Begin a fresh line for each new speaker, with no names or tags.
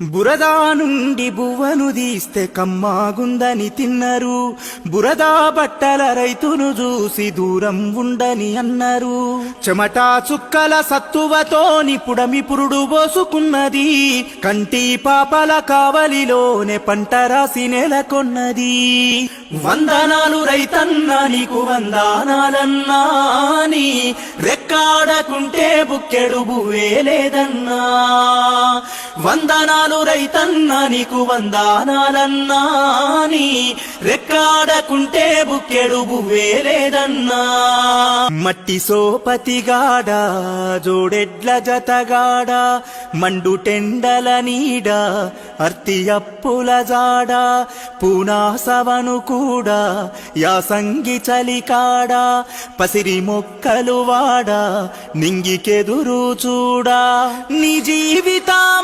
బురదా నుండి బువ్వను తీస్తే కమ్మాగుందని తిన్నరు. బురదా బట్టల రైతును చూసి దూరం ఉండని అన్నారు. చెమటా చుక్కల సత్తువతోని పుడమి పురుడు పోసుకున్నది. కంటి పాపల కావలిలోనే పంట రాసి నెలకొన్నది. వందనాలు రైతన్నా నీకు వందనాలన్నా, నీ రెక్కాడకుంటే బుక్కెడు బువ్వే లేదన్నా. వందనాలు రైతన్నా నీకు వందనాలన్నా, నీ రెక్కాడకుంటే బుక్కెడు బువ్వే లేదన్నా. మట్టి సోపతిగాడ జోడెడ్ల జతగాడ, మండు టెండల నీడ అర్తి అప్పుల జాడ, పూనాసవను కూడా యాసంగి చలికాడ, పసిరి మొక్కలు వాడ నింగికెదురు చూడా. నీ జీవితం